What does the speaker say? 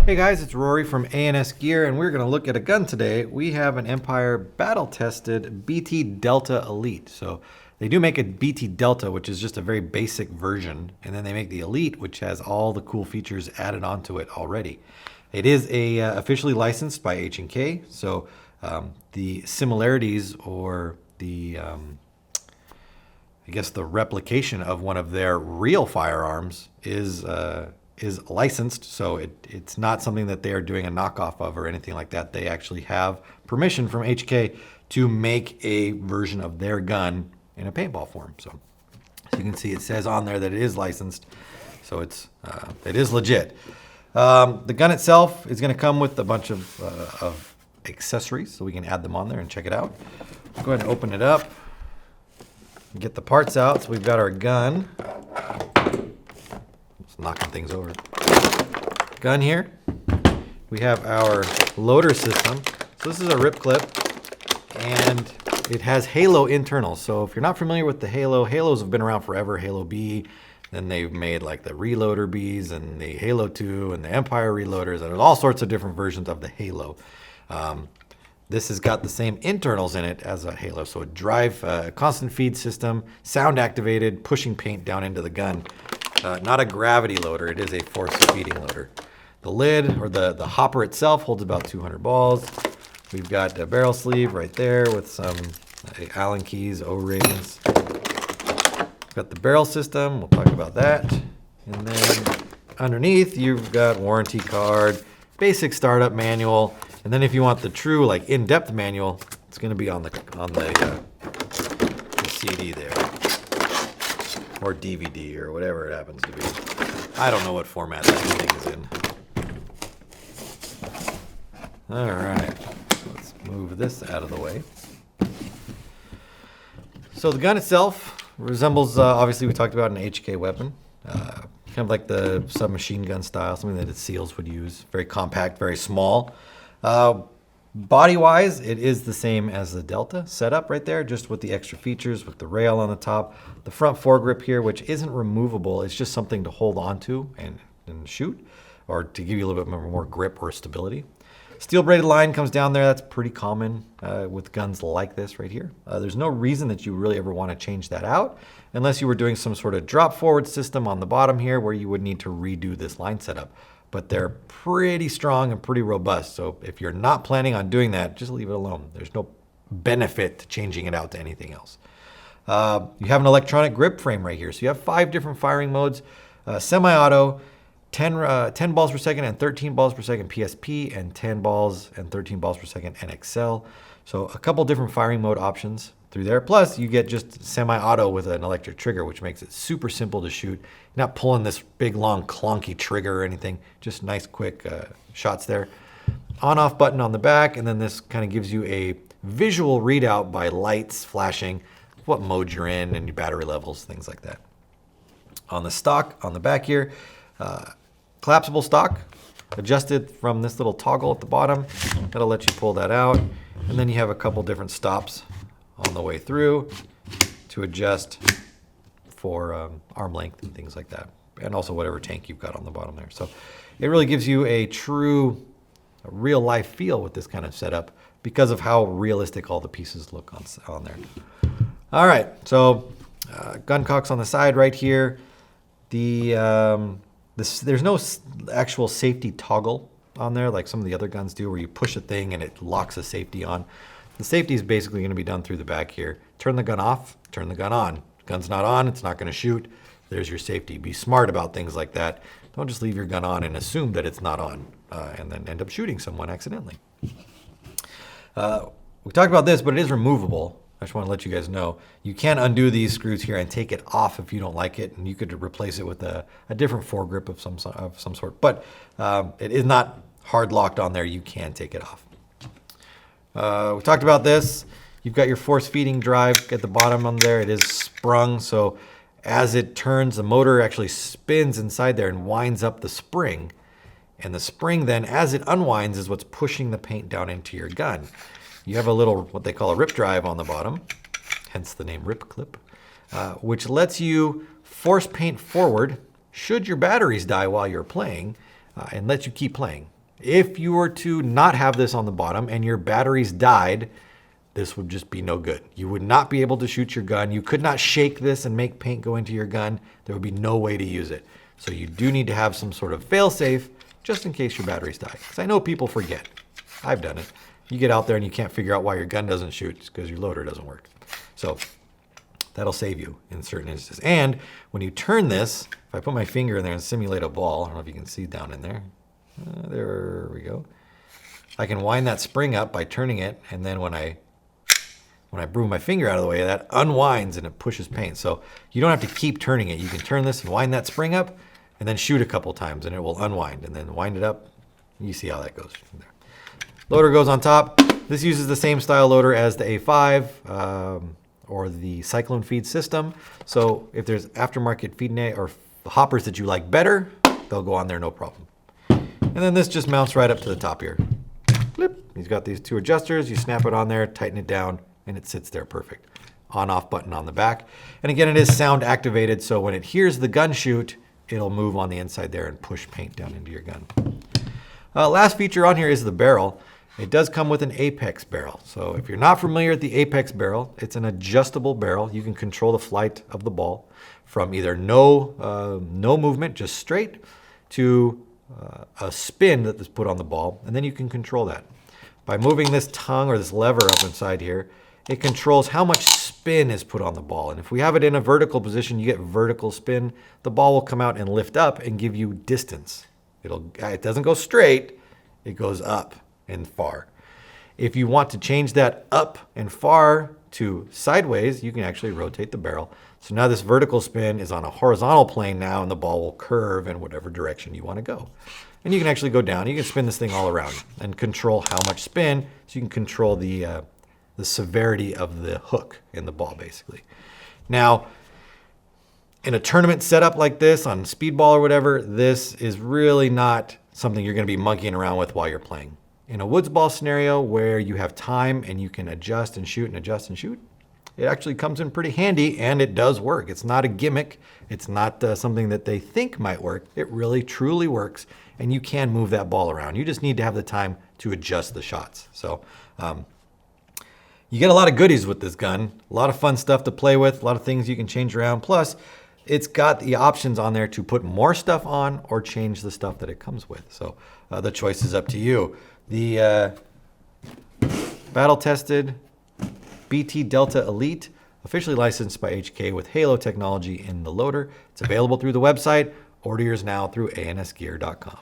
Hey guys, it's Rory from A&S Gear, and we're going to look at a gun today. We have an Empire battle-tested BT Delta Elite. So they do make a BT Delta, which is just a very basic version, and then they make the Elite, which has all the cool features added onto it already. It is officially licensed by H&K, so the similarities or the I guess the replication of one of their real firearms is licensed, so it's not something that they are doing a knockoff of or anything like that. They actually have permission from HK to make a version of their gun in a paintball form. So as you can see, it says on there that it is licensed, so it is legit. The gun itself is going to come with a bunch of accessories, so we can add them on there and check it out. Go ahead and open it up. Get the parts out. So we've got our gun. Just knocking things over. Gun here. We have our loader system. So this is a rip clip, and it has Halo internals. So if you're not familiar with the Halo, Halos have been around forever. Halo B, then they've made like the Reloader Bs and the Halo 2 and the Empire Reloaders, and there's all sorts of different versions of the Halo. This has got the same internals in it as a Halo. So a drive, constant feed system, sound activated, pushing paint down into the gun. Not a gravity loader, it is a force feeding loader. The lid, or the hopper itself, holds about 200 balls. We've got a barrel sleeve right there with some Allen keys, O-rings. We've got the barrel system, we'll talk about that. And then underneath, you've got warranty card, basic startup manual. And then if you want the true, like, in-depth manual, it's going to be on the CD there, or DVD, or whatever it happens to be. I don't know what format that thing is in. All right, let's move this out of the way. So the gun itself resembles, obviously we talked about an HK weapon, kind of like the submachine gun style, something that its SEALs would use. Very compact, very small. Body-wise, it is the same as the Delta setup right there, just with the extra features, with the rail on the top. The front foregrip here, which isn't removable, it's just something to hold onto and shoot, or to give you a little bit more grip or stability. Steel braided line comes down there. That's pretty common with guns like this right here. There's no reason that you really ever want to change that out, unless you were doing some sort of drop forward system on the bottom here where you would need to redo this line setup. But they're pretty strong and pretty robust. So if you're not planning on doing that, just leave it alone. There's no benefit to changing it out to anything else. You have an electronic grip frame right here. So you have 5 different firing modes, semi-auto, 10 balls per second and 13 balls per second PSP, and 10 balls and 13 balls per second NXL. So a couple different firing mode options through there. Plus you get just semi-auto with an electric trigger, which makes it super simple to shoot. You're not pulling this big, long, clunky trigger or anything. Just nice, quick shots there. On-off button on the back, and then this kind of gives you a visual readout by lights flashing, what mode you're in and your battery levels, things like that. On the stock, on the back here, collapsible stock, adjusted from this little toggle at the bottom. That'll let you pull that out. And then you have a couple different stops on the way through to adjust for arm length and things like that, and also whatever tank you've got on the bottom there. So it really gives you a true real life feel with this kind of setup because of how realistic all the pieces look on there. All right, so gun cocks on the side right here. There's no actual safety toggle on there like some of the other guns do where you push a thing and it locks a safety on. The safety is basically going to be done through the back here. Turn the gun off, turn the gun on. Gun's not on, it's not going to shoot. There's your safety. Be smart about things like that. Don't just leave your gun on and assume that it's not on and then end up shooting someone accidentally. We talked about this, but it is removable. I just want to let you guys know. You can undo these screws here and take it off if you don't like it, and you could replace it with a different foregrip of some sort. But it is not hard locked on there. You can take it off. We talked about this. You've got your force feeding drive at the bottom on there. It is sprung, so as it turns, the motor actually spins inside there and winds up the spring. And the spring then, as it unwinds, is what's pushing the paint down into your gun. You have a little, what they call a rip drive on the bottom, hence the name rip clip, which lets you force paint forward should your batteries die while you're playing, and lets you keep playing. If you were to not have this on the bottom and your batteries died, this would just be no good. You would not be able to shoot your gun. You could not shake this and make paint go into your gun. There would be no way to use it. So you do need to have some sort of fail-safe just in case your batteries die. Because I know people forget. I've done it. You get out there and you can't figure out why your gun doesn't shoot. It's because your loader doesn't work. So that'll save you in certain instances. And when you turn this, if I put my finger in there and simulate a ball, I don't know if you can see down in there. There we go. I can wind that spring up by turning it, and then when I move my finger out of the way, that unwinds and it pushes paint. So you don't have to keep turning it. You can turn this and wind that spring up, and then shoot a couple times, and it will unwind, and then wind it up. You see how that goes from there. Loader goes on top. This uses the same style loader as the A5 or the Cyclone feed system. So if there's aftermarket feed or hoppers that you like better, they'll go on there no problem. And then this just mounts right up to the top here. Flip. He's got these two adjusters. You snap it on there, tighten it down, and it sits there perfect. On-off button on the back. And again, it is sound activated, so when it hears the gun shoot, it'll move on the inside there and push paint down into your gun. Last feature on here is the barrel. It does come with an Apex barrel. So if you're not familiar with the Apex barrel, it's an adjustable barrel. You can control the flight of the ball from either no movement, just straight, to a spin that is put on the ball, and then you can control that. By moving this tongue or this lever up inside here, it controls how much spin is put on the ball. And if we have it in a vertical position, you get vertical spin. The ball will come out and lift up and give you distance. It doesn't go straight, it goes up and far. If you want to change that up and far to sideways, you can actually rotate the barrel. So now this vertical spin is on a horizontal plane now, and the ball will curve in whatever direction you want to go. And you can actually go down. You can spin this thing all around and control how much spin, so you can control the severity of the hook in the ball, basically. Now, in a tournament setup like this, on speedball or whatever, this is really not something you're going to be monkeying around with while you're playing. In a woods ball scenario where you have time and you can adjust and shoot and adjust and shoot, it actually comes in pretty handy, and it does work. It's not a gimmick. It's not something that they think might work. It really, truly works, and you can move that ball around. You just need to have the time to adjust the shots. So you get a lot of goodies with this gun, a lot of fun stuff to play with, a lot of things you can change around. Plus, it's got the options on there to put more stuff on or change the stuff that it comes with. So the choice is up to you. The battle-tested BT Delta Elite, officially licensed by HK with Halo technology in the loader. It's available through the website. Order yours now through ansgear.com.